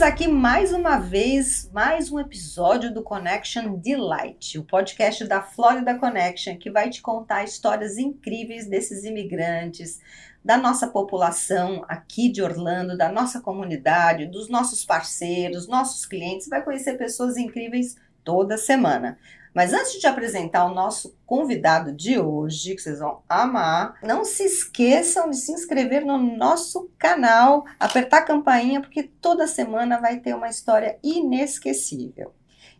aqui mais uma vez, mais um episódio do Connection Delight, o podcast da Florida Connection, que vai te contar histórias incríveis desses imigrantes, da nossa população aqui de Orlando, da nossa comunidade, dos nossos parceiros, nossos clientes. Vai conhecer pessoas incríveis toda semana. Mas antes de te apresentar o nosso convidado de hoje, que vocês vão amar, não se esqueçam de se inscrever no nosso canal, apertar a campainha, porque toda semana vai ter uma história inesquecível.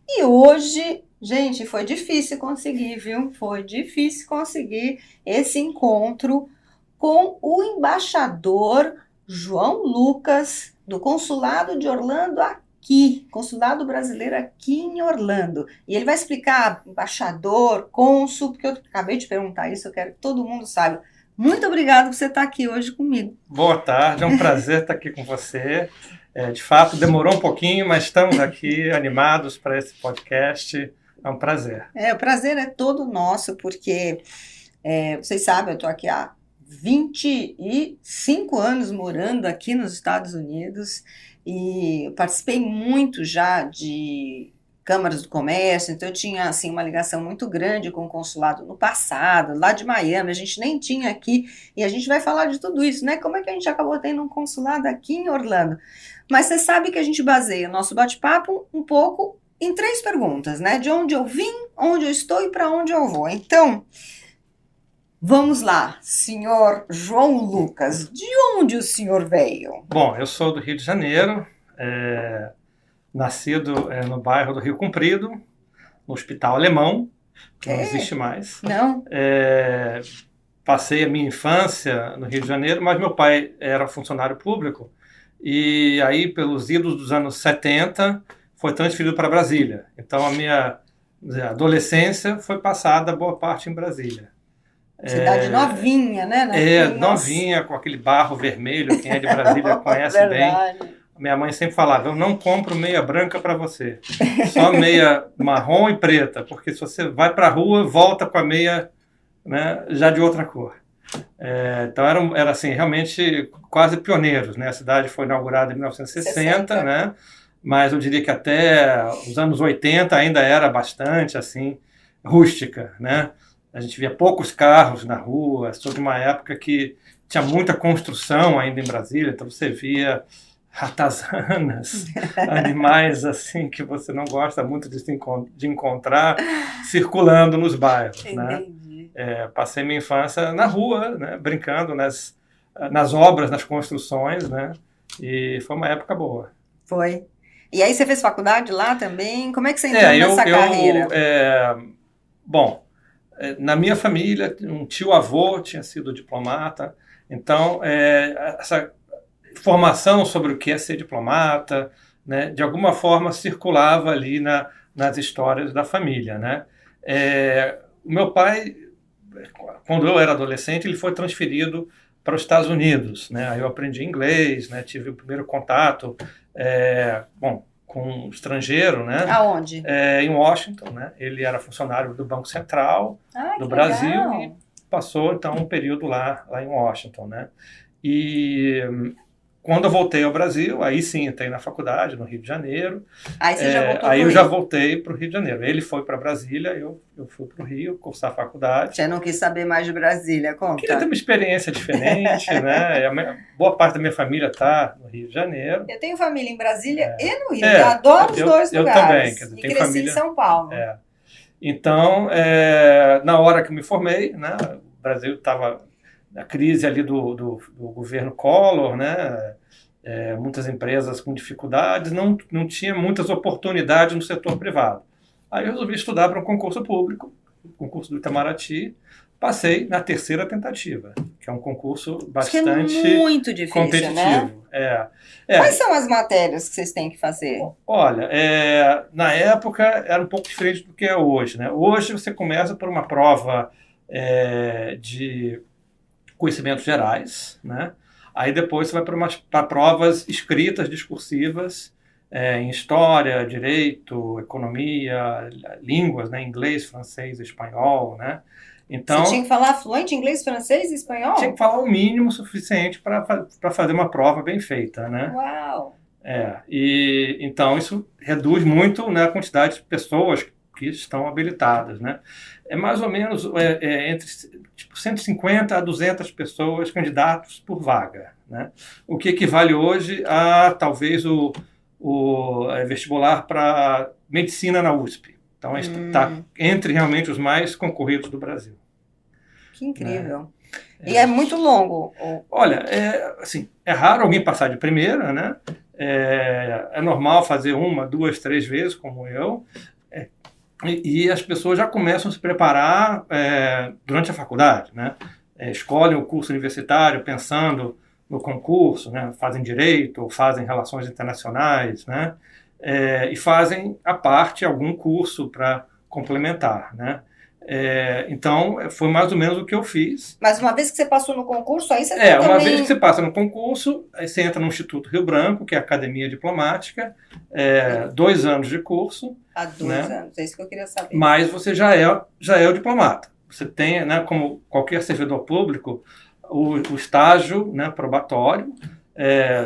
E hoje, gente, foi difícil conseguir, viu? Foi difícil conseguir esse encontro com o embaixador João Lucas, do Consulado de Orlando aqui, Consulado Brasileiro aqui em Orlando. E ele vai explicar embaixador, cônsul, porque eu acabei de perguntar isso, eu quero que todo mundo saiba. Muito obrigada por você estar aqui hoje comigo. Boa tarde, é um prazer estar aqui com você. De fato, demorou um pouquinho, mas estamos aqui animados para esse podcast. É um prazer. O prazer é todo nosso, porque vocês sabem, eu estou aqui há 25 anos morando aqui nos Estados Unidos e participei muito já de câmaras do comércio, então eu tinha assim, uma ligação muito grande com o consulado no passado, lá de Miami, a gente nem tinha aqui, e a gente vai falar de tudo isso, né? Como é que a gente acabou tendo um consulado aqui em Orlando? Mas você sabe que a gente baseia o nosso bate-papo um pouco em 3 perguntas, né? De onde eu vim, onde eu estou e para onde eu vou. Então, vamos lá, senhor João Lucas, de onde o senhor veio? Bom, eu sou do Rio de Janeiro, nascido no bairro do Rio Comprido, no Hospital Alemão, que não existe mais. Não? Passei a minha infância no Rio de Janeiro, mas meu pai era funcionário público e aí, pelos idos dos anos 70, foi transferido para Brasília. Então, a minha adolescência foi passada boa parte em Brasília. Cidade novinha, né? Novinha, com aquele barro vermelho, quem é de Brasília conhece bem. Minha mãe sempre falava, eu não compro meia branca para você, só meia marrom e preta, porque se você vai para a rua, volta com a meia, né, já de outra cor. Então era assim, realmente quase pioneiros, né? A cidade foi inaugurada em 1960, né? Mas eu diria que até os anos 80 ainda era bastante assim, rústica, né? A gente via poucos carros na rua, sobre uma época que tinha muita construção ainda em Brasília, então você via ratazanas, animais assim que você não gosta muito de encontrar circulando nos bairros, né? Passei minha infância na rua, né, brincando nas obras, nas construções, né? E foi uma época boa. Foi. E aí você fez faculdade lá também? Como é que você entrou nessa carreira? Bom, na minha família, um tio-avô tinha sido diplomata, então essa formação sobre o que é ser diplomata, né, de alguma forma circulava ali nas histórias da família, né? O meu pai, quando eu era adolescente, ele foi transferido para os Estados Unidos, né? Aí eu aprendi inglês, né? Tive o primeiro contato, com um estrangeiro, né? Aonde? Em Washington, né? Ele era funcionário do Banco Central do Brasil legal. E passou então um período lá em Washington, né? E quando eu voltei ao Brasil, aí sim entrei na faculdade no Rio de Janeiro. Aí você já voltou Aí eu já voltei para o Rio de Janeiro. Ele foi para Brasília, eu fui para o Rio cursar a faculdade. Você não quis saber mais de Brasília, conta. Queria ter uma experiência diferente, né? Boa parte da minha família está no Rio de Janeiro. Eu tenho família em Brasília e no Rio. Eu adoro os dois lugares. Eu também. Quer dizer, e cresci família em São Paulo. Então, na hora que eu me formei, né, o Brasil estava na crise ali do governo Collor, né? Muitas empresas com dificuldades, não tinha muitas oportunidades no setor privado. Aí eu resolvi estudar para um concurso público, o concurso do Itamaraty. Passei na 3ª tentativa, que é um concurso bastante muito difícil, competitivo. Né? Quais são as matérias que vocês têm que fazer? Olha, na época era um pouco diferente do que é hoje, né? Hoje você começa por uma prova de conhecimentos gerais, né? Aí depois você vai para provas escritas, discursivas, em história, direito, economia, línguas, né? Inglês, francês, espanhol, né? Então, você tinha que falar fluente inglês, francês e espanhol? Tinha que falar o mínimo suficiente para fazer uma prova bem feita, né? Uau! E então isso reduz muito, né, a quantidade de pessoas que estão habilitadas, né? É mais ou menos entre 150 a 200 pessoas candidatos por vaga, né? O que equivale hoje a talvez o vestibular para medicina na USP. Então está entre realmente os mais concorridos do Brasil. Que incrível. Né? E é muito longo? Olha, assim, é raro alguém passar de primeira, né? É normal fazer 1, 2, 3 vezes, como eu. E as pessoas já começam a se preparar durante a faculdade, né? Escolhem o curso universitário pensando no concurso, né? Fazem direito ou fazem relações internacionais, né? E fazem à parte algum curso para complementar, né? Então, foi mais ou menos o que eu fiz. Mas uma vez que você passou no concurso, aí você uma vez que você passa no concurso, aí você entra no Instituto Rio Branco, que é a Academia Diplomática, 2 anos de curso. Há 2 anos, é isso que eu queria saber. Mas você já é o diplomata. Você tem, né, como qualquer servidor público, o estágio, né, probatório,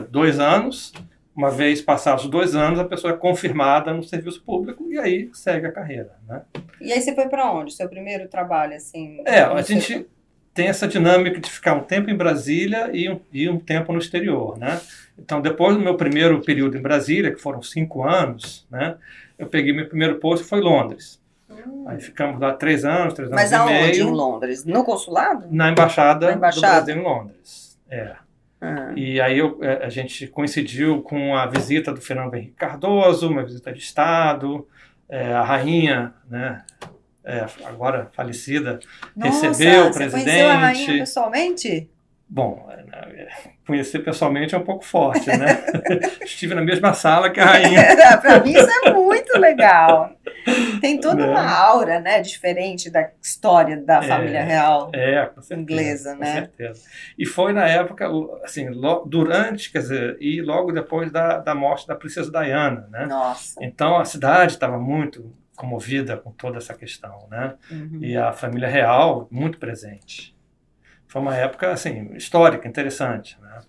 2 anos. Uma vez passados 2 anos, a pessoa é confirmada no serviço público e aí segue a carreira, né? E aí você foi para onde? Seu primeiro trabalho, assim? A gente tem essa dinâmica de ficar um tempo em Brasília e um tempo no exterior, né? Então, depois do meu primeiro período em Brasília, que foram 5 anos, né? Eu peguei meu primeiro posto e foi Londres. Aí ficamos lá 3 anos, 3 anos e meio. Mas aonde em Londres? No consulado? Na Embaixada do Brasil em Londres. E aí a gente coincidiu com a visita do Fernando Henrique Cardoso, uma visita de Estado, a rainha, né, agora falecida, recebeu o presidente. Você conheceu a rainha pessoalmente? Bom, conhecer pessoalmente é um pouco forte, né? Estive na mesma sala que a rainha. Para mim isso é muito legal. Tem toda uma aura, né, diferente da história da família real com certeza, inglesa, né? Com certeza. E foi na época, assim, durante, quer dizer, e logo depois da morte da princesa Diana, né? Nossa. Então a cidade estava muito comovida com toda essa questão, né? E a família real muito presente. Foi uma época, assim, histórica, interessante, né?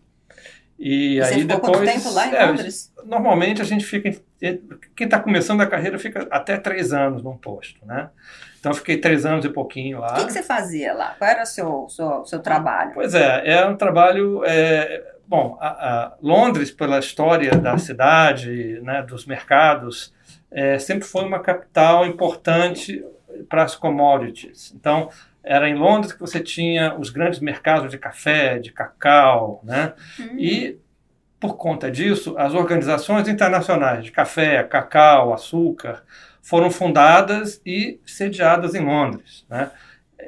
E aí você ficou depois, quanto tempo lá em Londres? Normalmente a gente fica, quem está começando a carreira fica até 3 anos num posto, né? Então eu fiquei 3 anos e pouquinho lá. O que você fazia lá? Qual era o seu trabalho? Pois era um trabalho, bom, Londres, pela história da cidade, né, dos mercados, sempre foi uma capital importante para as commodities. Então, era em Londres que você tinha os grandes mercados de café, de cacau, né? E, por conta disso, as organizações internacionais de café, cacau, açúcar foram fundadas e sediadas em Londres, né?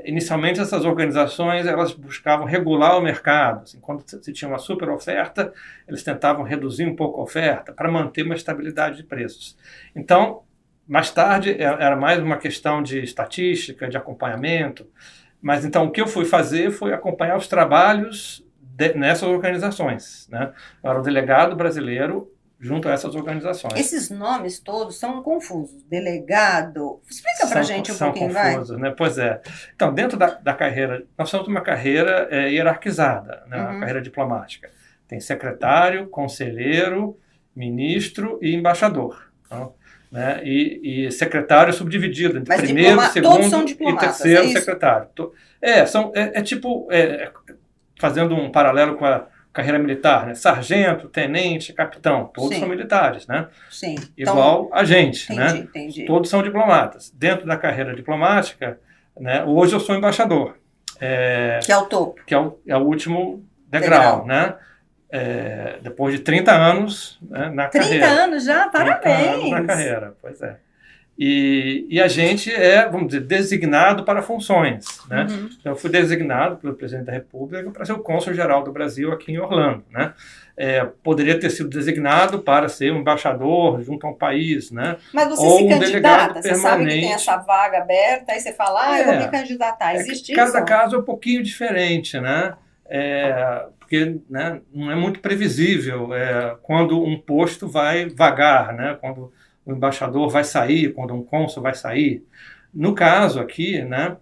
Inicialmente, essas organizações elas buscavam regular o mercado. Assim, quando se tinha uma super oferta, eles tentavam reduzir um pouco a oferta para manter uma estabilidade de preços. Então, mais tarde, era mais uma questão de estatística, de acompanhamento. Mas, então, o que eu fui fazer foi acompanhar os trabalhos nessas organizações, né? Eu era o delegado brasileiro junto a essas organizações. Esses nomes todos são confusos. Delegado... Explica pra gente um pouquinho, vai. São confusos, né? Pois é. Então, dentro da carreira... Nós temos uma carreira hierarquizada, né? Uma carreira diplomática. Tem secretário, conselheiro, ministro e embaixador. Então, né? E secretário subdividido entre primeiro, segundo e terceiro secretário. Fazendo um paralelo com a carreira militar, né? Sargento, tenente, capitão, todos são militares, né? Sim. Igual a gente, né? Entendi. Todos são diplomatas. Dentro da carreira diplomática, né? Hoje eu sou embaixador. Que é o topo. Que é o último degrau, né? Depois de 30 anos, né, na 30 carreira. 30 anos já? Parabéns! 30 anos na carreira, pois é. E a gente vamos dizer, designado para funções, né? Então, eu fui designado pelo presidente da República para ser o cônsul-geral do Brasil aqui em Orlando, né? Poderia ter sido designado para ser um embaixador junto a um país, né? Mas você se candidata, você sabe que tem essa vaga aberta, aí você fala, eu vou me candidatar, existe isso? Cada caso é um pouquinho diferente, né? Porque, né, não é muito previsível quando um posto vai vagar, né? Quando o embaixador vai sair, quando um cônsul vai sair. No caso aqui, né,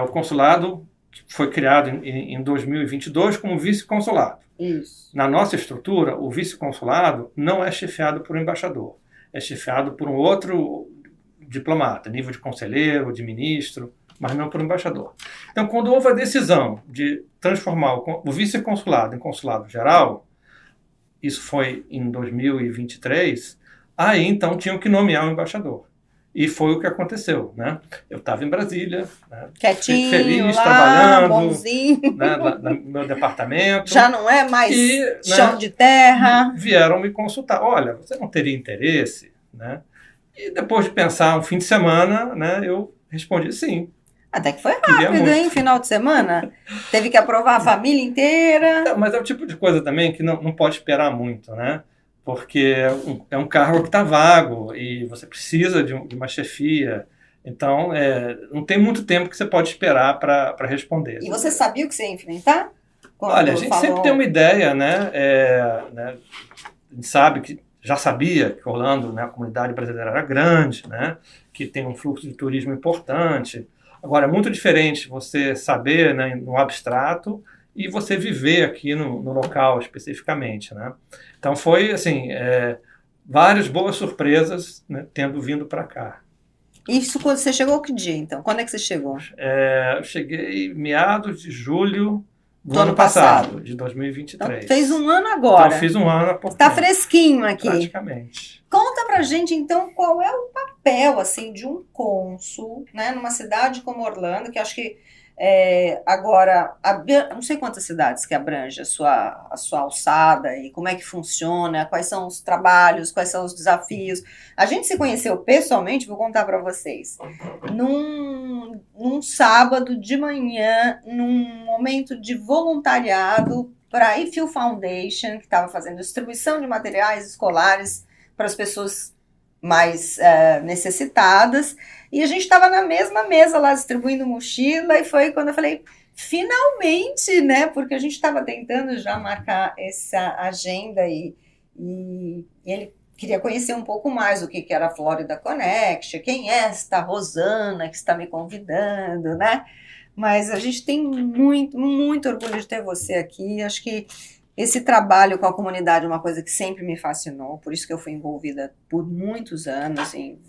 o consulado foi criado em 2022 como vice-consulado. Isso. Na nossa estrutura, o vice-consulado não é chefiado por um embaixador, é chefiado por um outro diplomata, nível de conselheiro, de ministro, mas não por um embaixador. Então, quando houve a decisão de transformar o vice-consulado em consulado geral, isso foi em 2023, aí então tinham que nomear um embaixador. E foi o que aconteceu, né? Eu estava em Brasília, né? Quietinho, feliz, lá, trabalhando, bonzinho. né? No meu departamento. Já não é mais e, chão né, de terra. Vieram me consultar. Olha, você não teria interesse, né? E depois de pensar um fim de semana, né, eu respondi sim. Até que foi rápido, hein? Final de semana. Teve que aprovar a família inteira. Mas é o tipo de coisa também que não pode esperar muito, né? Porque é um cargo que está vago e você precisa de uma chefia. Então, não tem muito tempo que você pode esperar para responder. E você sabia o que você ia enfrentar? Olha, a gente sempre tem uma ideia, né? A gente sabe que já sabia que Orlando, né, a comunidade brasileira era grande, né? Que tem um fluxo de turismo importante. Agora, é muito diferente você saber, né, no abstrato e você viver aqui no local especificamente, né? Então foi assim, várias boas surpresas, né, tendo vindo para cá. Isso quando você chegou que dia, então? Quando é que você chegou? Eu cheguei meados de julho do ano passado, de 2023. Então, fez um ano agora. Então fiz um ano há pouco Tá tempo, fresquinho aqui. praticamente. Conta pra gente, então, qual é o papel, assim, de um cônsul, né, numa cidade como Orlando, que acho que agora, não sei quantas cidades que abrange a sua alçada e como é que funciona, quais são os trabalhos, quais são os desafios. A gente se conheceu pessoalmente, vou contar para vocês, num sábado de manhã, num momento de voluntariado para a IFIL Foundation, que estava fazendo distribuição de materiais escolares para as pessoas mais necessitadas, e a gente estava na mesma mesa lá distribuindo mochila, e foi quando eu falei, finalmente, né, porque a gente estava tentando já marcar essa agenda, e ele queria conhecer um pouco mais o que era a Florida Connection, quem é esta Rosana que está me convidando, né, mas a gente tem muito, muito orgulho de ter você aqui. Acho que esse trabalho com a comunidade é uma coisa que sempre me fascinou, por isso que eu fui envolvida por muitos anos, e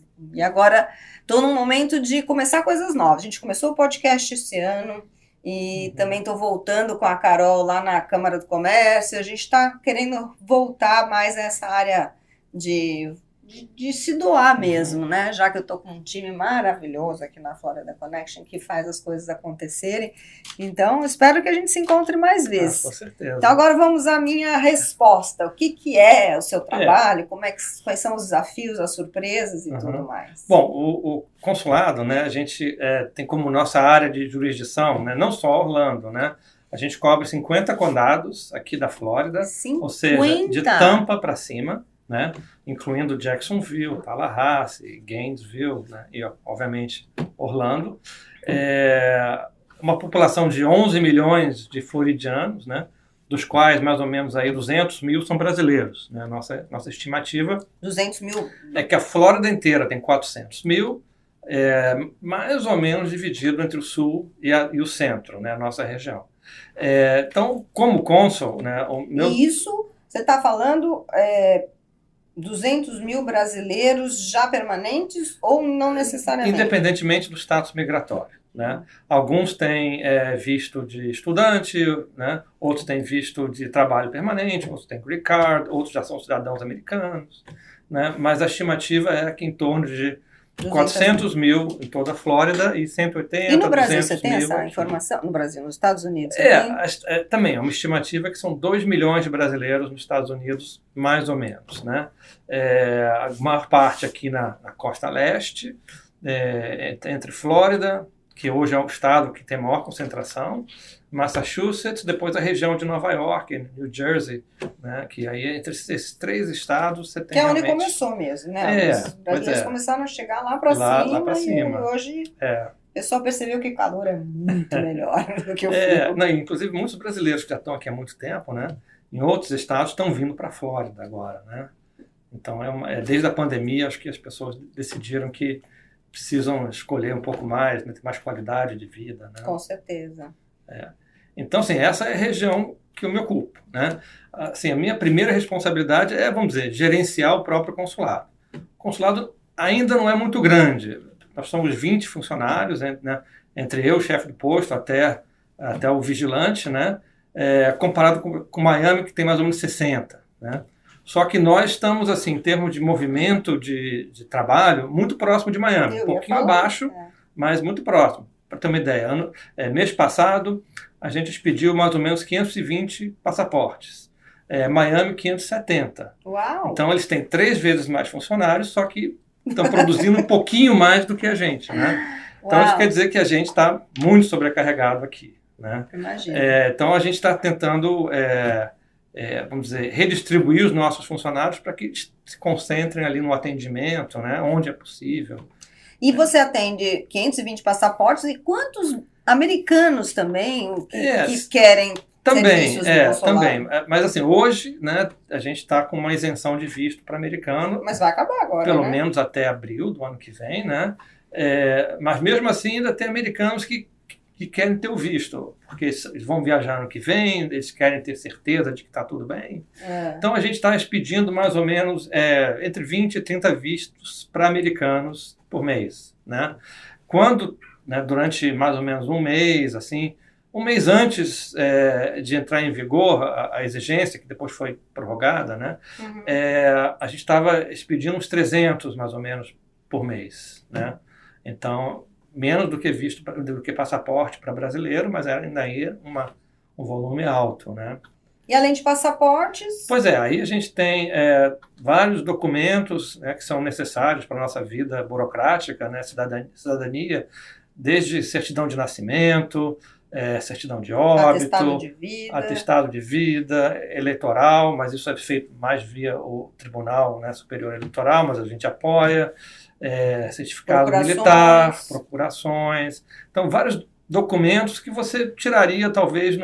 agora estou num momento de começar coisas novas. A gente começou o podcast esse ano, e também estou voltando com a Carol lá na Câmara do Comércio. A gente está querendo voltar mais a essa área de se doar mesmo, né? Já que eu estou com um time maravilhoso aqui na Florida Connection que faz as coisas acontecerem. Então, espero que a gente se encontre mais vezes. Com certeza. Então, agora vamos à minha resposta. O que é o seu trabalho? Quais são os desafios, as surpresas e tudo mais? Bom, o consulado, né? A gente tem como nossa área de jurisdição, né, não só Orlando, né? A gente cobre 50 condados aqui da Flórida, 50? Ou seja, de Tampa para cima, né? Incluindo Jacksonville, Tallahassee, Gainesville, né? E, obviamente, Orlando. Uma população de 11 milhões de floridianos, né? Dos quais mais ou menos aí 200 mil são brasileiros, né? Nossa estimativa 200 mil? É que a Flórida inteira tem 400 mil, mais ou menos dividido entre o sul e o centro, né? A nossa região. Então, como cônsul, né? E isso, você está falando 200 mil brasileiros já permanentes ou não necessariamente? Independentemente do status migratório, né? Alguns têm visto de estudante, né? Outros têm visto de trabalho permanente, outros têm green card, outros já são cidadãos americanos, né? Mas a estimativa é que em torno de 400 mil em toda a Flórida e 180, E no Brasil 200 você tem mil, essa informação? No Brasil, nos Estados Unidos? Também é uma estimativa que são 2 milhões de brasileiros nos Estados Unidos, mais ou menos, né? A maior parte aqui na costa leste, entre Flórida, que hoje é o estado que tem maior concentração, Massachusetts, depois a região de Nova York, New Jersey, né? Que aí entre esses 3 estados você tem que é onde começou mesmo, né? Os brasileiros começaram a chegar lá para cima, e hoje o pessoal percebeu que o calor é muito melhor do que o frio. Inclusive muitos brasileiros que já estão aqui há muito tempo, né? Em outros estados estão vindo para a Flórida agora, né? Então desde a pandemia acho que as pessoas decidiram que precisam escolher um pouco mais, né, ter mais qualidade de vida, né? Com certeza. Então, assim, essa é a região que eu me ocupo, né? Assim, a minha primeira responsabilidade é, vamos dizer, gerenciar o próprio consulado. O consulado ainda não é muito grande. Nós somos 20 funcionários, né? Entre eu, chefe do posto, até o vigilante, né? Comparado com Miami, que tem mais ou menos 60, né? Só que nós estamos, assim, em termos de movimento de trabalho, muito próximo de Miami. Um pouquinho abaixo, mas muito próximo. Para ter uma ideia, mês passado, a gente expediu mais ou menos 520 passaportes. Miami, 570. Uau! Então, eles têm 3 vezes mais funcionários, só que estão produzindo um pouquinho mais do que a gente, né? Então, isso quer dizer que a gente está muito sobrecarregado aqui, né? Imagina. Então, a gente está tentando, vamos dizer, redistribuir os nossos funcionários para que se concentrem ali no atendimento, né? Onde é possível. E você atende 520 passaportes e quantos americanos também que querem serviços do consulado? Também. Mas assim, hoje, né, a gente está com uma isenção de visto para americano. Mas vai acabar agora, pelo menos até abril do ano que vem, né? Mas mesmo assim ainda tem americanos que querem ter o visto, porque eles vão viajar no que vem, eles querem ter certeza de que está tudo bem. Então a gente está expedindo mais ou menos entre 20 e 30 vistos para americanos por mês, né? Quando, né, durante mais ou menos um mês, assim, um mês antes de entrar em vigor a exigência, que depois foi prorrogada, né? A gente estava expedindo uns 300, mais ou menos, por mês, né? Então, menos do que passaporte para brasileiro, mas era ainda aí um volume alto, né? E além de passaportes? Pois aí a gente tem vários documentos, né, que são necessários para a nossa vida burocrática, né, cidadania, desde certidão de nascimento, certidão de óbito, atestado de vida, eleitoral, mas isso é feito mais via o Tribunal, né, Superior Eleitoral, mas a gente apoia, certificado militar, procurações. Então, vários documentos que você tiraria, talvez,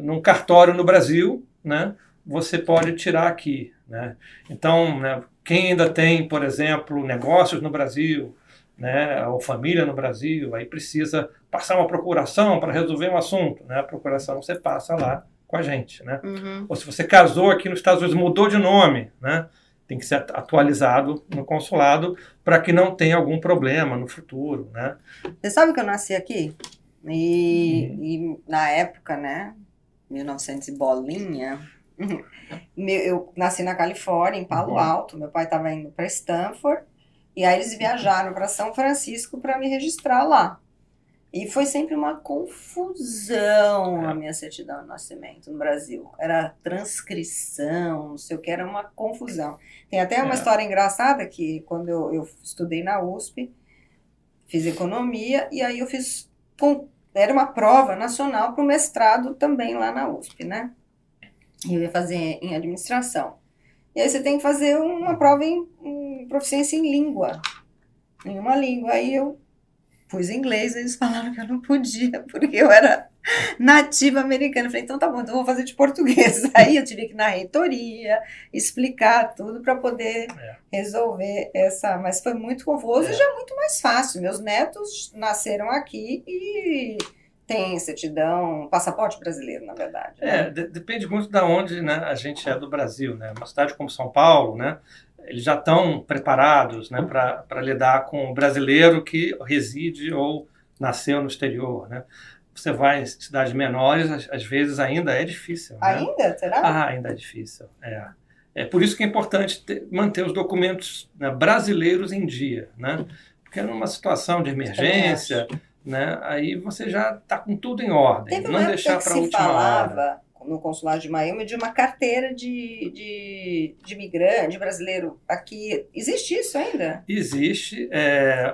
num cartório no Brasil, né, você pode tirar aqui, né? Então, né, quem ainda tem, por exemplo, negócios no Brasil, né, ou família no Brasil, aí precisa passar uma procuração para resolver um assunto, né? A procuração você passa lá com a gente, né? Ou se você casou aqui nos Estados Unidos, mudou de nome, né? Tem que ser atualizado no consulado para que não tenha algum problema no futuro, né? Você sabe que eu nasci aqui? E na época, né, 1900 e bolinha, eu nasci na Califórnia, em Palo Alto. Meu pai estava indo para Stanford, e aí eles viajaram para São Francisco para me registrar lá. E foi sempre uma confusão a minha certidão de nascimento no Brasil. Era transcrição, não sei o que, era uma confusão. Tem até uma história engraçada que quando eu estudei na USP, fiz economia, e aí eu fiz... Era uma prova nacional para o mestrado também lá na USP, né? Eu ia fazer em administração. E aí você tem que fazer uma prova em proficiência em língua. Em uma língua. Aí eu pus inglês, eles falaram que eu não podia, porque eu era nativa americana. Eu falei, então tá bom, então eu vou fazer de português. Aí eu tive que ir na reitoria, explicar tudo para poder resolver essa... Mas foi muito confuso e já muito mais fácil. Meus netos nasceram aqui e tem certidão, passaporte brasileiro, na verdade. Né? Depende muito de onde, né, a gente é do Brasil, né? Uma cidade como São Paulo, né? Eles já estão preparados, né, para lidar com o brasileiro que reside ou nasceu no exterior, né? Você vai em cidades menores, às vezes ainda é difícil. Né? Ainda? Será? Ainda é difícil. É por isso que é importante manter os documentos, né, brasileiros em dia, né? Porque numa situação de emergência, né, aí você já está com tudo em ordem. Teve não deixar para a última hora. No consulado de Miami, de uma carteira de imigrante, de brasileiro aqui. Existe isso ainda? Existe.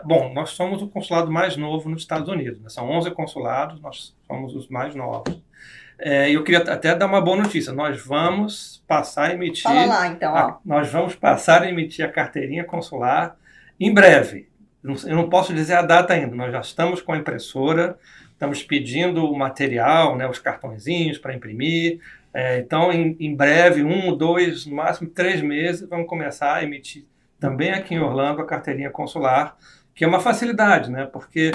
Bom, nós somos o consulado mais novo nos Estados Unidos. Né? São 11 consulados, nós somos os mais novos. Eu queria até dar uma boa notícia. Nós vamos passar a emitir... Fala lá, então. Nós vamos passar a emitir a carteirinha consular em breve. Eu não posso dizer a data ainda. Nós já estamos com a impressora, estamos pedindo o material, né, os cartõezinhos para imprimir. Então, em breve, 1, 2, no máximo 3 meses, vamos começar a emitir também aqui em Orlando a carteirinha consular, que é uma facilidade, né? Porque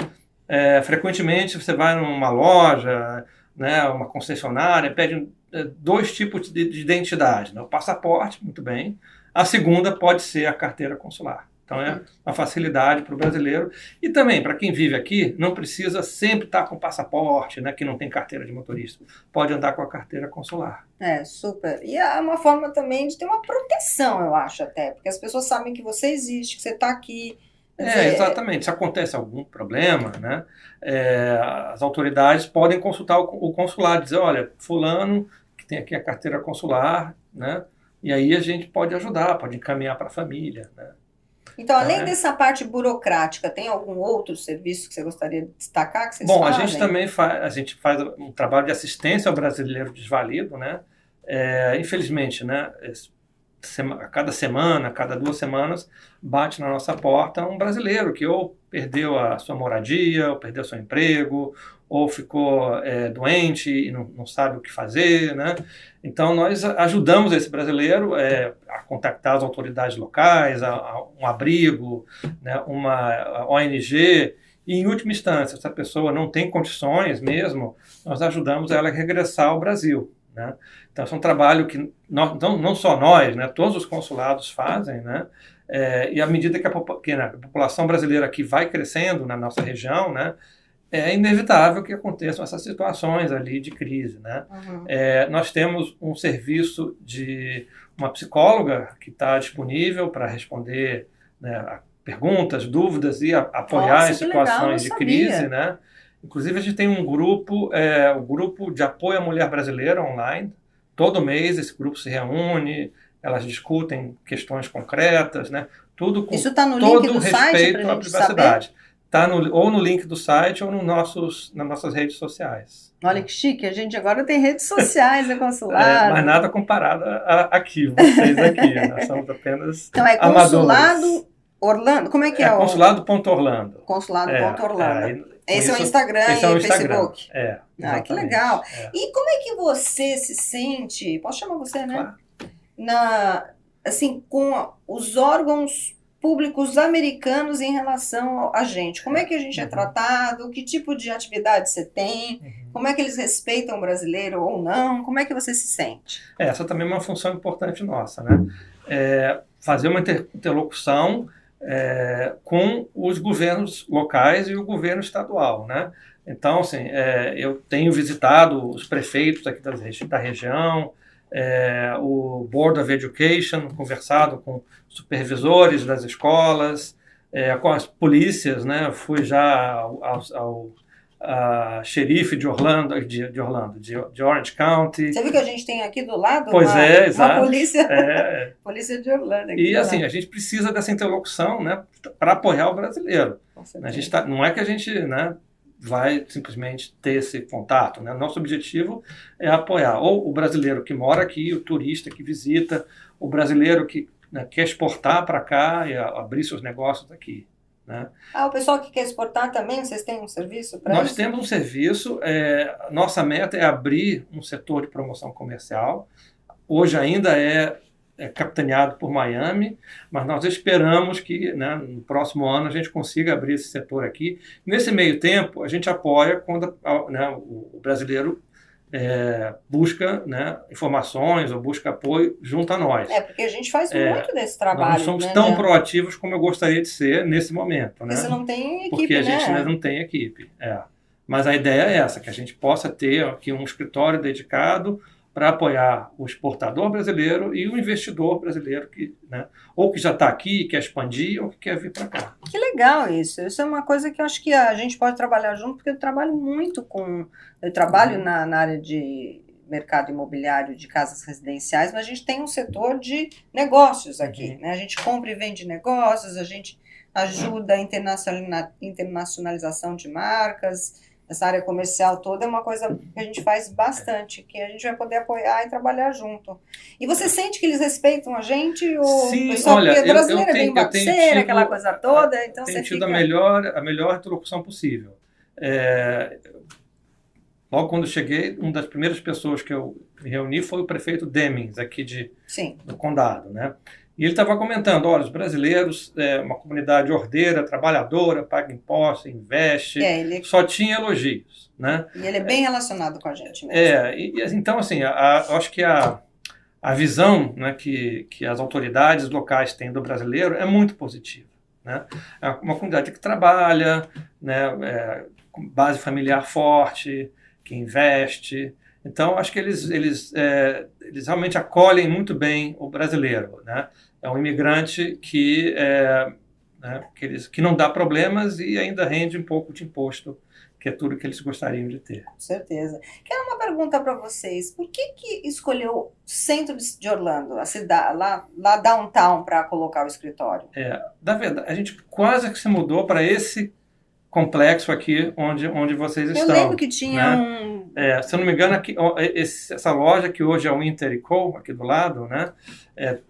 frequentemente você vai numa loja, né, uma concessionária, pede dois tipos de identidade, né? O passaporte, muito bem. A segunda pode ser a carteira consular. Então é uma facilidade para o brasileiro. E também, para quem vive aqui, não precisa sempre estar com passaporte, né, que não tem carteira de motorista. Pode andar com a carteira consular. Super. E é uma forma também de ter uma proteção, eu acho até. Porque as pessoas sabem que você existe, que você está aqui. Exatamente. Se acontece algum problema, né, as autoridades podem consultar o consulado, dizer, olha, fulano que tem aqui a carteira consular, né, e aí a gente pode ajudar, pode encaminhar para a família, né. Então, além dessa parte burocrática, tem algum outro serviço que você gostaria de destacar que vocês Bom, fazem? a gente também faz um trabalho de assistência ao brasileiro desvalido, né? Infelizmente, né? A cada semana, a cada 2 semanas, bate na nossa porta um brasileiro que ou perdeu a sua moradia, ou perdeu seu emprego, ou ficou doente e não sabe o que fazer, né? Então, nós ajudamos esse brasileiro a contactar as autoridades locais, a um abrigo, né, uma ONG, e, em última instância, se a pessoa não tem condições mesmo, nós ajudamos ela a regressar ao Brasil, né? Então, esse é um trabalho que não só nós, né, todos os consulados fazem, né? E à medida que a população brasileira aqui vai crescendo na nossa região, né, é inevitável que aconteçam essas situações ali de crise, né? Uhum. Nós temos um serviço de uma psicóloga que está disponível para responder, né, a perguntas, dúvidas e apoiar em situações de crise, né? Inclusive, a gente tem um grupo, o grupo de apoio à mulher brasileira online. Todo mês esse grupo se reúne, elas discutem questões concretas, né? Tudo com todo respeito à privacidade. Está ou no link do site ou nas nossas redes sociais. Olha que chique, a gente agora tem redes sociais, é consulado. Mas nada comparado aqui, vocês aqui. Nós somos apenas então é consulado Orlando? Como é que é? Consulado.orlando. Consulado.orlando. Esse é o Instagram e o Facebook? Que legal. E como é que você se sente, posso chamar você, né? Claro. Assim, com os órgãos públicos americanos em relação a gente. Como é que a gente é tratado? Que tipo de atividade você tem? Como é que eles respeitam o brasileiro ou não? Como é que você se sente? Essa também é uma função importante nossa, né? Fazer uma interlocução com os governos locais e o governo estadual, né? Então, assim, eu tenho visitado os prefeitos aqui da região, o Board of Education, conversado com supervisores das escolas, com as polícias, né? Fui já ao xerife de Orange County. Você viu que a gente tem aqui do lado exato. Uma polícia de Orlando. E assim, a gente precisa dessa interlocução, né, para apoiar o brasileiro. A gente não é que a gente, né, vai simplesmente ter esse contato, né? Nosso objetivo é apoiar ou o brasileiro que mora aqui, o turista que visita, o brasileiro que, né, quer exportar para cá e abrir seus negócios aqui, né? O pessoal que quer exportar também, vocês têm um serviço para isso? Nós temos um serviço, nossa meta é abrir um setor de promoção comercial. Hoje ainda é capitaneado por Miami, mas nós esperamos que, né, no próximo ano a gente consiga abrir esse setor aqui. Nesse meio tempo, a gente apoia quando, né, o brasileiro busca, né, informações ou busca apoio junto a nós. Porque a gente faz muito desse trabalho. Nós não somos tão proativos como eu gostaria de ser nesse momento. Porque você não tem equipe, porque a gente não tem equipe. Mas a ideia é essa, que a gente possa ter aqui um escritório dedicado para apoiar o exportador brasileiro e o investidor brasileiro que, né, ou que já está aqui, quer expandir, ou que quer vir para cá. Que legal isso. Isso é uma coisa que eu acho que a gente pode trabalhar junto, porque eu trabalho muito com... Eu trabalho na área de mercado imobiliário de casas residenciais, mas a gente tem um setor de negócios aqui, né? A gente compra e vende negócios, a gente ajuda a internacionalização de marcas. Essa área comercial toda é uma coisa que a gente faz bastante, que a gente vai poder apoiar e trabalhar junto. E você sente que eles respeitam a gente? Ou sim, pessoal, olha, porque brasileiro é bem bagunceira, aquela coisa toda, então você tido a melhor interlocução possível. Logo quando eu cheguei, uma das primeiras pessoas que eu me reuni foi o prefeito Demings, aqui do condado, né? E ele estava comentando, olha, os brasileiros, uma comunidade ordeira, trabalhadora, paga impostos, investe, só tinha elogios, né? E ele é bem relacionado com a gente mesmo. Então, assim, eu acho que a visão, né, que as autoridades locais têm do brasileiro é muito positiva, né? É uma comunidade que trabalha, né, com base familiar forte, que investe. Então, acho que eles realmente acolhem muito bem o brasileiro, né? É um imigrante que não dá problemas e ainda rende um pouco de imposto, que é tudo que eles gostariam de ter. Com certeza. Quero uma pergunta para vocês. Por que escolheu o centro de Orlando, a cidade, lá downtown, para colocar o escritório? Na verdade, a gente quase que se mudou para esse complexo aqui onde vocês estão. Eu lembro que tinha, né, se eu não me engano, aqui, essa loja que hoje é o Inter & Co, aqui do lado, né,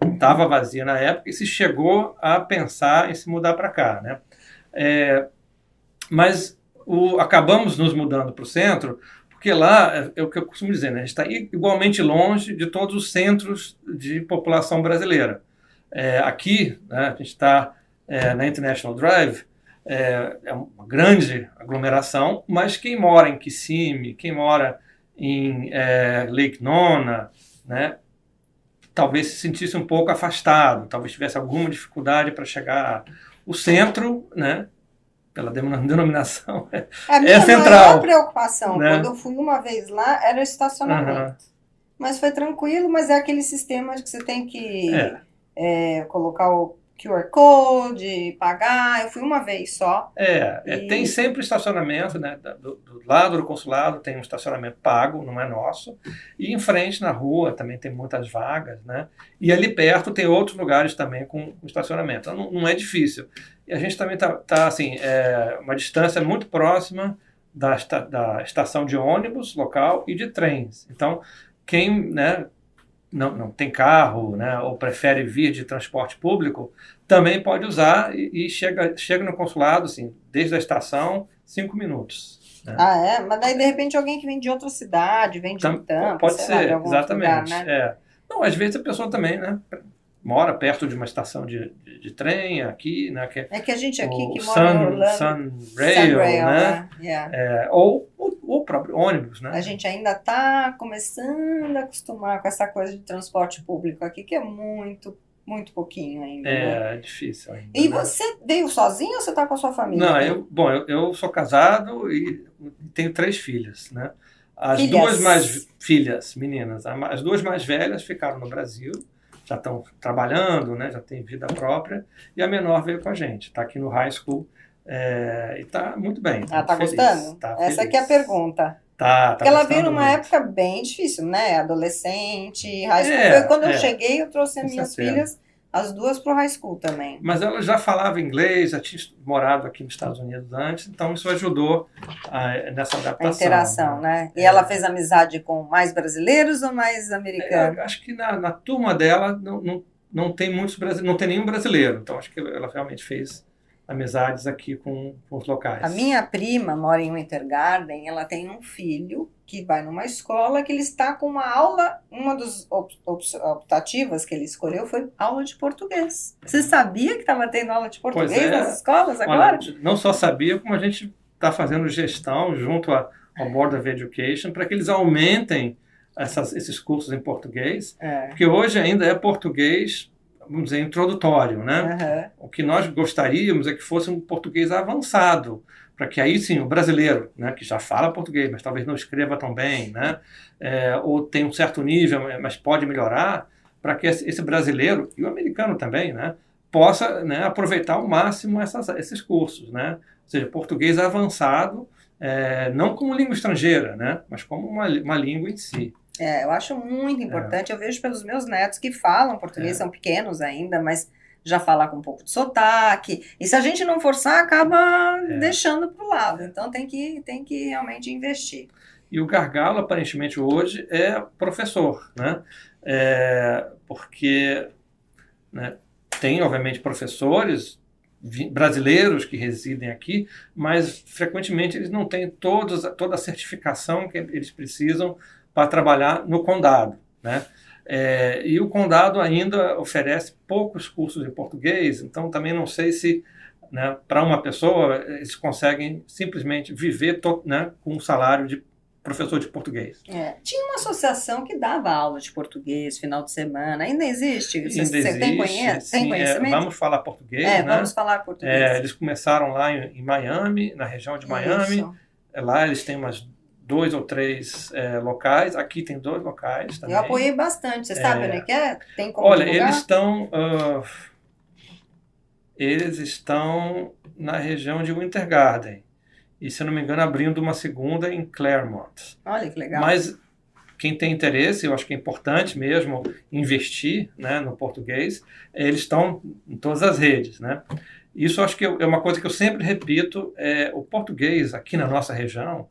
estava vazia na época e se chegou a pensar em se mudar para cá, né? Mas acabamos nos mudando para o centro, porque lá, é o que eu costumo dizer, né, a gente está igualmente longe de todos os centros de população brasileira. Aqui, né, a gente está na International Drive, é uma grande aglomeração, mas quem mora em Kissimmee, quem mora em Lake Nona, né, talvez se sentisse um pouco afastado, talvez tivesse alguma dificuldade para chegar. O centro, né, pela denominação, é central. A maior preocupação, né? Quando eu fui uma vez lá, era o estacionamento. Mas foi tranquilo, mas é aquele sistema que você tem que colocar o QR Code, pagar. Eu fui uma vez só. Tem sempre estacionamento, né? Do lado do consulado tem um estacionamento pago, não é nosso. E em frente, na rua, também tem muitas vagas, né? E ali perto tem outros lugares também com estacionamento. Então, não é difícil. E a gente também está assim, uma distância muito próxima da estação de ônibus local e de trens. Então, quem, né, não tem carro, né, ou prefere vir de transporte público, também pode usar e chega no consulado, assim, desde a estação, 5 minutos. Né? Mas daí, de repente, alguém que vem de outra cidade, vem de Tampa, pode ser, de algum exatamente. Lugar, né? Não, às vezes a pessoa também, né, mora perto de uma estação de trem aqui, né? Que a gente aqui que mora em Orlando, Sunrail, né? Ou o próprio ônibus, né? A gente ainda está começando a acostumar com essa coisa de transporte público aqui, que é muito, muito pouquinho ainda. É difícil ainda. E você veio sozinho ou você está com a sua família? Não, eu sou casado e tenho 3 filhas, né? As duas mais filhas, meninas, as 2 mais velhas ficaram no Brasil, já estão trabalhando, né, já tem vida própria, e a menor veio com a gente, está aqui no high school e está muito bem. Ela está gostando? Essa aqui é a pergunta. Porque ela veio numa época bem difícil, né? Adolescente, high school. Foi quando eu cheguei, eu trouxe as minhas filhas, as 2 para o high school também. Mas ela já falava inglês, já tinha morado aqui nos Estados Unidos antes, então isso ajudou nessa adaptação. A interação, né? E ela fez amizade com mais brasileiros ou mais americanos? Acho que na turma dela não tem muitos brasileiros, não tem nenhum brasileiro, então acho que ela realmente fez amizades aqui com os locais. A minha prima mora em Winter Garden, ela tem um filho que vai numa escola que ele está com uma aula, uma das optativas que ele escolheu foi aula de português. Você sabia que estava tendo aula de português nas escolas agora? Olha, não só sabia, como a gente está fazendo gestão junto ao Board of Education para que eles aumentem esses cursos em português, porque hoje ainda é português, vamos dizer, introdutório, né? O que nós gostaríamos é que fosse um português avançado, para que aí sim o brasileiro, né, que já fala português, mas talvez não escreva tão bem, né, ou tem um certo nível, mas pode melhorar, para que esse brasileiro, e o americano também, né, possa, né, aproveitar ao máximo esses cursos, né? Ou seja, português avançado, não como língua estrangeira, né, mas como uma língua em si. Eu acho muito importante. Eu vejo pelos meus netos que falam português, são pequenos ainda, mas já falam com um pouco de sotaque. E se a gente não forçar, acaba deixando para o lado. Então tem que realmente investir. E o gargalo, aparentemente, hoje é professor, né? Porque, né, tem, obviamente, professores brasileiros que residem aqui, mas frequentemente eles não têm toda a certificação que eles precisam para trabalhar no condado, né? E o condado ainda oferece poucos cursos em português, então também não sei se, né, para uma pessoa eles conseguem simplesmente viver né, com um salário de professor de português. Tinha uma associação que dava aula de português final de semana. Ainda existe? Você tem conhecimento? Vamos falar português, né? Vamos falar português. Eles começaram lá em Miami, na região de Miami. Isso. Lá eles têm umas 2 ou 3 locais. Aqui tem 2 locais também. Eu apoiei bastante. Você sabe onde é? Tem como Olha, divulgar? eles estão na região de Winter Garden. E, se eu não me engano, abrindo uma segunda em Claremont. Olha que legal. Mas quem tem interesse, eu acho que é importante mesmo investir, né, no português, eles estão em todas as redes, né? Isso acho que é uma coisa que eu sempre repito, o português aqui na nossa região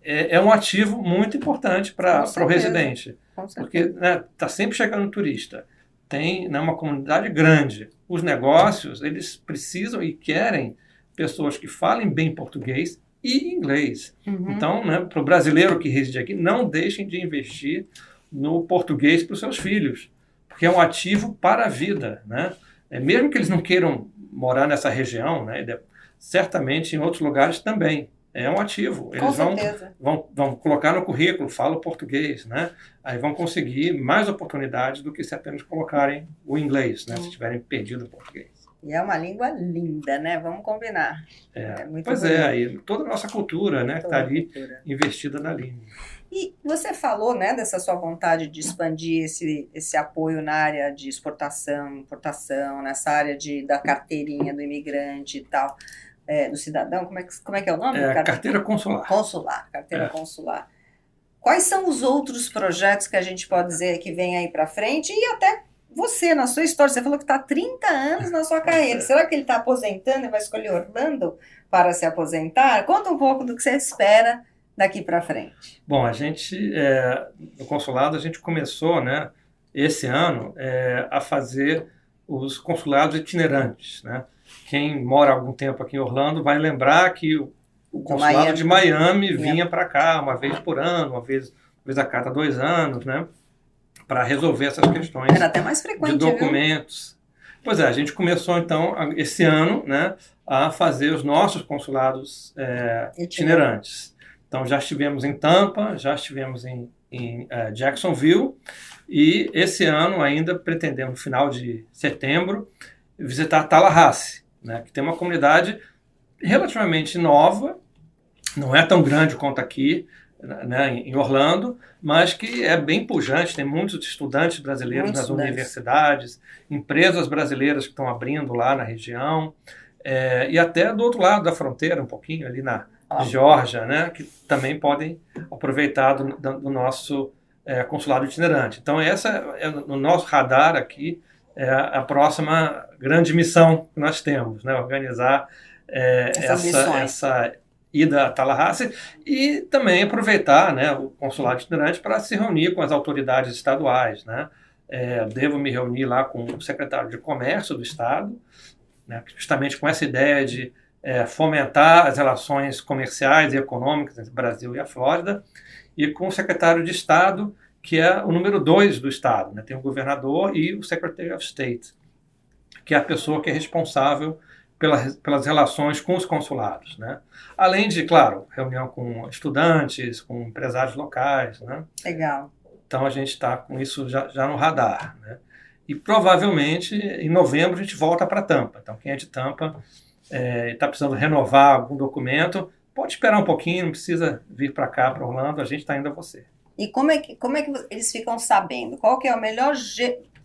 é um ativo muito importante para o residente. Porque está sempre chegando turista. Tem, né, uma comunidade grande. Os negócios, eles precisam e querem pessoas que falem bem português e inglês. Então, né, para o brasileiro que reside aqui, não deixem de investir no português para os seus filhos, porque é um ativo para a vida, né? Mesmo que eles não queiram morar nessa região, né, certamente em outros lugares também. É um ativo. Eles vão colocar no currículo, fala o português, né? Aí vão conseguir mais oportunidades do que se apenas colocarem o inglês, né? Se tiverem perdido o português. E é uma língua linda, né? Vamos combinar. Muito pois bonito. Aí toda a nossa cultura, né, está ali investida na língua. E você falou, né, dessa sua vontade de expandir esse apoio na área de exportação, importação, nessa área da carteirinha do imigrante e tal, do cidadão. Como é que é o nome? Carteira consular. Carteira consular. Quais são os outros projetos que a gente pode dizer que vem aí para frente e até você, na sua história, você falou que está há 30 anos na sua carreira. Será que ele está aposentando e vai escolher Orlando para se aposentar? Conta um pouco do que você espera daqui para frente. Bom, a gente, no consulado, a gente começou, né, esse ano, a fazer os consulados itinerantes, né? Quem mora há algum tempo aqui em Orlando vai lembrar que o consulado de Miami vinha para cá uma vez por ano, uma vez a cada 2 anos, né? Para resolver essas questões. Era até mais frequente, de documentos. Viu? Pois é, a gente começou então esse ano, né, a fazer os nossos consulados itinerantes. Então já estivemos em Tampa, já estivemos em Jacksonville e esse ano ainda pretendemos, no final de setembro, visitar Tallahassee, né, que tem uma comunidade relativamente nova, não é tão grande quanto aqui, né, em Orlando, mas que é bem pujante, tem muitos estudantes brasileiros nas universidades, empresas brasileiras que estão abrindo lá na região, e até do outro lado da fronteira, um pouquinho ali na Geórgia, né, que também podem aproveitar do nosso consulado itinerante. Então essa é no nosso radar aqui, a próxima grande missão que nós temos, né, organizar essa ida a Tallahassee e também aproveitar, né, o consulado itinerante para se reunir com as autoridades estaduais, né? Devo me reunir lá com o secretário de Comércio do Estado, né, justamente com essa ideia de fomentar as relações comerciais e econômicas entre o Brasil e a Flórida, e com o secretário de Estado, que é o número 2 do Estado, né? Tem o governador e o Secretary of State, que é a pessoa que é responsável pelas relações com os consulados, né? Além de, claro, reunião com estudantes, com empresários locais, né? Legal. Então a gente está com isso já no radar, né? E provavelmente em novembro a gente volta para Tampa. Então quem é de Tampa está precisando renovar algum documento, pode esperar um pouquinho, não precisa vir para cá, para Orlando, a gente está indo a você. E como é que eles ficam sabendo? Qual que é a melhor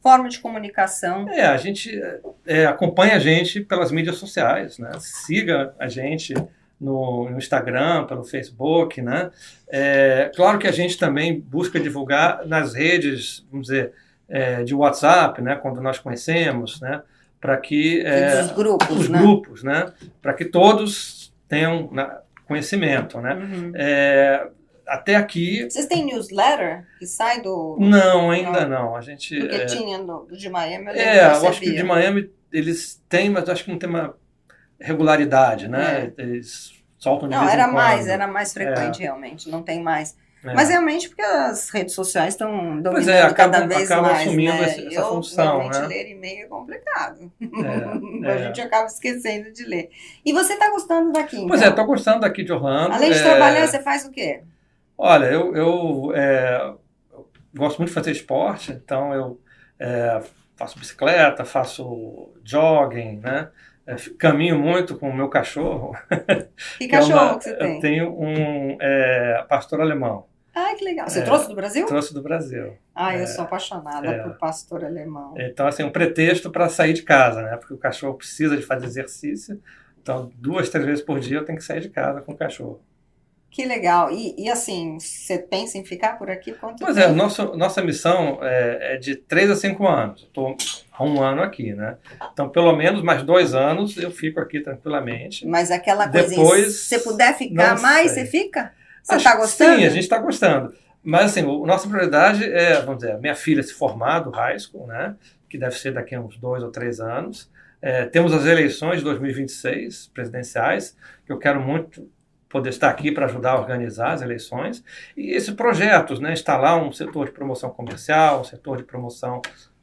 forma de comunicação? A gente acompanha a gente pelas mídias sociais, né? Siga a gente no Instagram, pelo Facebook, né? Claro que a gente também busca divulgar nas redes, vamos dizer, de WhatsApp, né? Quando nós conhecemos, né? Para que os grupos, né? Para que todos tenham conhecimento, né? Uhum. Até aqui... Vocês têm newsletter que sai do... Não, ainda não. A gente... Porque tinha do de Miami, eu acho que o de Miami eles têm, mas acho que não tem uma regularidade, né? Eles soltam de vez em quando. Era mais frequente, realmente. Não tem mais. Mas realmente porque as redes sociais estão dominando cada vez mais, assumindo né? essa função, realmente, né? ler e-mail é complicado. A gente acaba esquecendo de ler. E você está gostando daqui, então? Pois estou gostando daqui de Orlando. Além de trabalhar, você faz o quê? Olha, eu gosto muito de fazer esporte, então eu faço bicicleta, faço jogging, né? Caminho muito com o meu cachorro. Que cachorro que você tem? Eu tenho um pastor alemão. Ah, que legal. Você trouxe do Brasil? Trouxe do Brasil. Eu sou apaixonada por pastor alemão. Então, assim, um pretexto para sair de casa, né? Porque o cachorro precisa de fazer exercício. Então, 2, 3 vezes por dia eu tenho que sair de casa com o cachorro. Que legal. E assim, você pensa em ficar por aqui quanto tempo? Pois é, nossa missão é de 3 a 5 anos. Estou há 1 ano aqui, né? Então, pelo menos mais 2 anos eu fico aqui tranquilamente. Mas aquela coisa, se você puder ficar mais, você fica? Você está gostando? Sim, a gente está gostando. Mas, assim, nossa prioridade é, vamos dizer, a minha filha se formar do high school, né? Que deve ser daqui a uns 2 ou 3 anos. Temos as eleições de 2026, presidenciais, que eu quero muito poder estar aqui para ajudar a organizar as eleições. E esses projetos, né? Instalar um setor de promoção comercial, um setor de promoção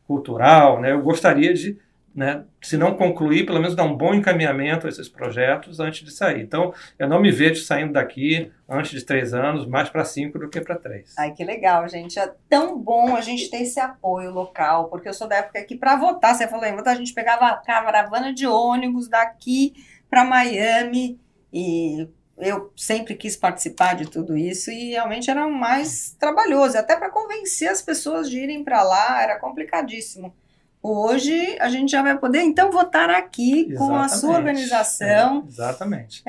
cultural, né? Eu gostaria de, né, se não concluir, pelo menos dar um bom encaminhamento a esses projetos antes de sair. Então, eu não me vejo saindo daqui antes de 3 anos, mais para 5 do que para 3. Ai, que legal, gente. É tão bom a gente ter esse apoio local, porque eu sou da época que para votar, você falou, em votar, a gente pegava a caravana de ônibus daqui para Miami e eu sempre quis participar de tudo isso e realmente era mais trabalhoso, até para convencer as pessoas de irem para lá, era complicadíssimo. Hoje a gente já vai poder, então, votar aqui com a sua organização. Exatamente.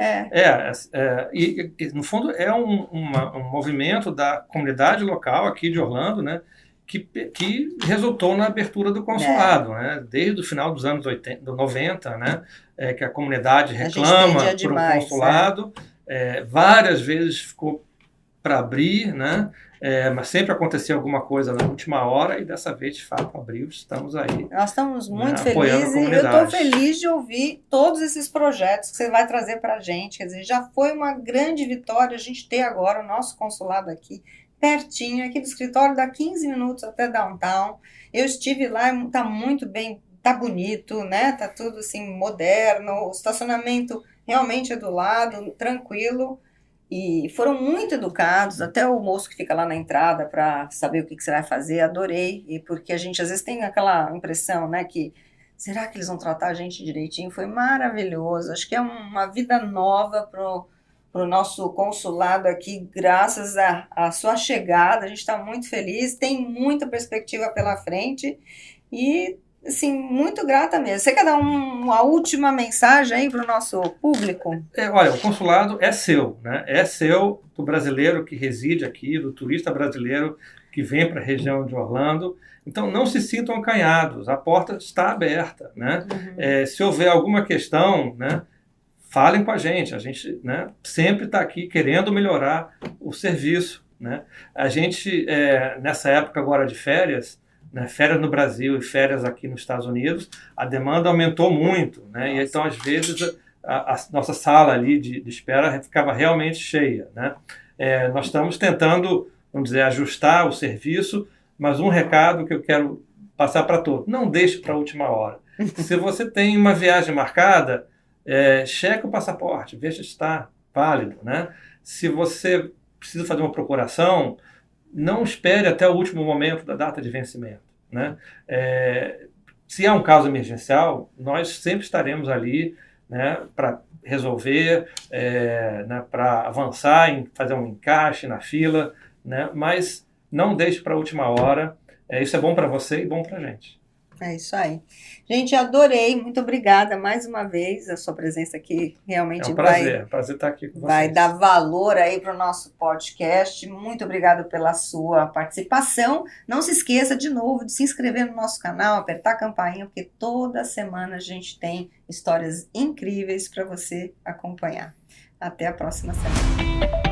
E, no fundo, é um movimento da comunidade local aqui de Orlando, né, que resultou na abertura do consulado. Né, desde o final dos anos 90, né, que a comunidade reclama por um consulado. Várias vezes ficou para abrir, né? Mas sempre acontecia alguma coisa na última hora e dessa vez, de fato, abriu, estamos aí. Nós estamos muito felizes e eu estou feliz de ouvir todos esses projetos que você vai trazer para a gente. Quer dizer, já foi uma grande vitória a gente ter agora o nosso consulado aqui, pertinho, aqui do escritório, dá 15 minutos até downtown. Eu estive lá, está muito bem, está bonito, né? Está tudo assim moderno, o estacionamento realmente é do lado, tranquilo. E foram muito educados, até o moço que fica lá na entrada para saber o que você vai fazer, adorei, e porque a gente às vezes tem aquela impressão, né, que será que eles vão tratar a gente direitinho? Foi maravilhoso, acho que é uma vida nova pro nosso consulado aqui, graças à sua chegada, a gente está muito feliz, tem muita perspectiva pela frente e assim, muito grata mesmo. Você quer dar uma última mensagem aí para o nosso público? Olha, o consulado é seu, né? É seu, do brasileiro que reside aqui, do turista brasileiro que vem para a região de Orlando. Então, não se sintam acanhados, a porta está aberta, né? Uhum. Se houver alguma questão, né, falem com a gente, né, sempre está aqui querendo melhorar o serviço, né? A gente, nessa época agora de férias, né, férias no Brasil e férias aqui nos Estados Unidos, a demanda aumentou muito, né? E então, às vezes, a nossa sala ali de espera ficava realmente cheia, né? Nós estamos tentando, vamos dizer, ajustar o serviço, mas um recado que eu quero passar para todos, não deixe para a última hora. Se você tem uma viagem marcada, cheque o passaporte, veja se está válido, né? Se você precisa fazer uma procuração, não espere até o último momento da data de vencimento, né? Se há um caso emergencial, nós sempre estaremos ali, né, para resolver, né, para avançar em fazer um encaixe na fila, né, mas não deixe para a última hora. Isso é bom para você e bom para a gente. É isso aí. Gente, adorei. Muito obrigada mais uma vez. A sua presença aqui realmente prazer estar aqui com vocês. Vai dar valor aí para o nosso podcast. Muito obrigada pela sua participação. Não se esqueça de novo de se inscrever no nosso canal, apertar a campainha, porque toda semana a gente tem histórias incríveis para você acompanhar. Até a próxima semana.